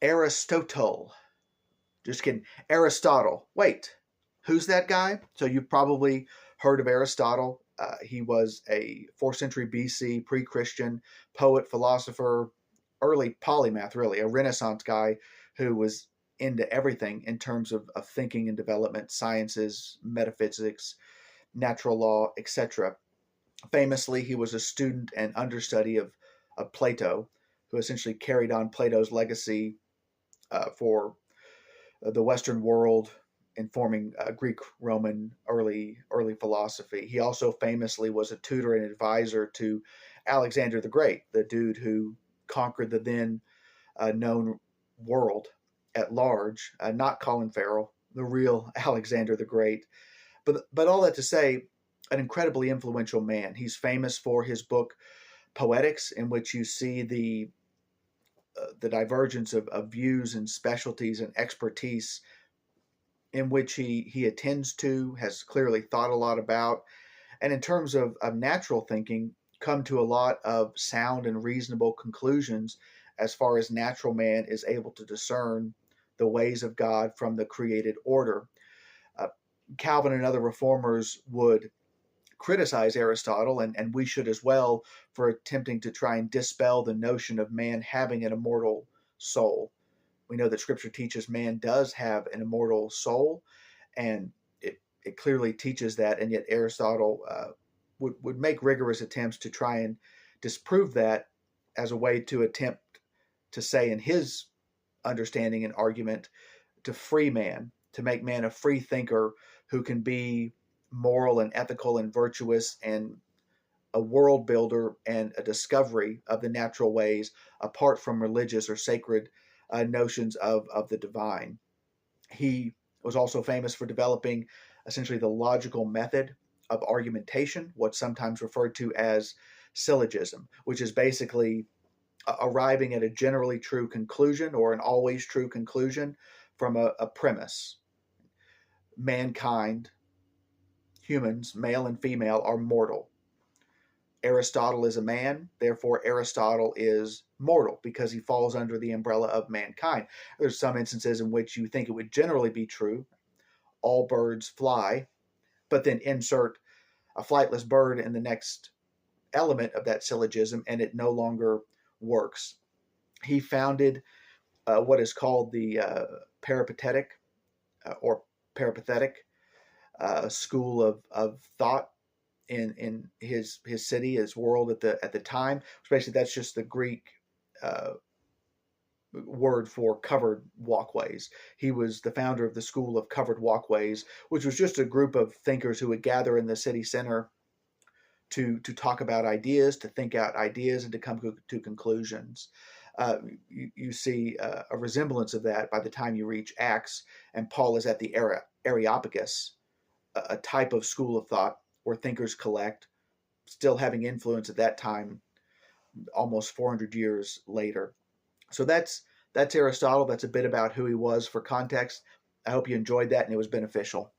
Aristotle. Just kidding. Aristotle. Wait, who's that guy? So you've probably heard of Aristotle. He was a 4th century BC pre-Christian poet, philosopher, early polymath, really, a Renaissance guy who was into everything in terms of thinking and development, sciences, metaphysics, natural law, etc. Famously, he was a student and understudy of Plato, who essentially carried on Plato's legacy for the Western world, informing Greek, Roman, early philosophy. He also famously was a tutor and advisor to Alexander the Great, the dude who conquered the then known world at large. Not Colin Farrell, the real Alexander the Great. But all that to say, an incredibly influential man. He's famous for his book Poetics, in which you see the divergence of views and specialties and expertise in which he attends to, has clearly thought a lot about, and in terms of natural thinking, come to a lot of sound and reasonable conclusions as far as natural man is able to discern the ways of God from the created order. Uh, Calvin and other reformers would criticize Aristotle, and we should as well, for attempting to try and dispel the notion of man having an immortal soul. We know that Scripture teaches man does have an immortal soul, and it clearly teaches that, and yet Aristotle would make rigorous attempts to try and disprove that as a way to attempt to say, in his understanding and argument, to free man, to make man a free thinker who can be moral and ethical and virtuous and a world builder and a discovery of the natural ways apart from religious or sacred notions of the divine. He was also famous for developing essentially the logical method of argumentation, what's sometimes referred to as syllogism, which is basically arriving at a generally true conclusion or an always true conclusion from a premise. Mankind, humans, male and female, are mortal. Aristotle is a man, therefore Aristotle is mortal because he falls under the umbrella of mankind. There's some instances in which you think it would generally be true, all birds fly, but then insert a flightless bird in the next element of that syllogism and it no longer works. He founded what is called the peripatetic or peripathetic school of thought in his city, his world at the time. Basically, that's just the Greek uh, word for covered walkways. He was the founder of the school of covered walkways, which was just a group of thinkers who would gather in the city center to talk about ideas, to think out ideas, and to come to conclusions. You see a resemblance of that by the time you reach Acts, and Paul is at the Areopagus, a type of school of thought where thinkers collect, still having influence at that time, almost 400 years later. So that's Aristotle. That's a bit about who he was for context. I hope you enjoyed that and it was beneficial.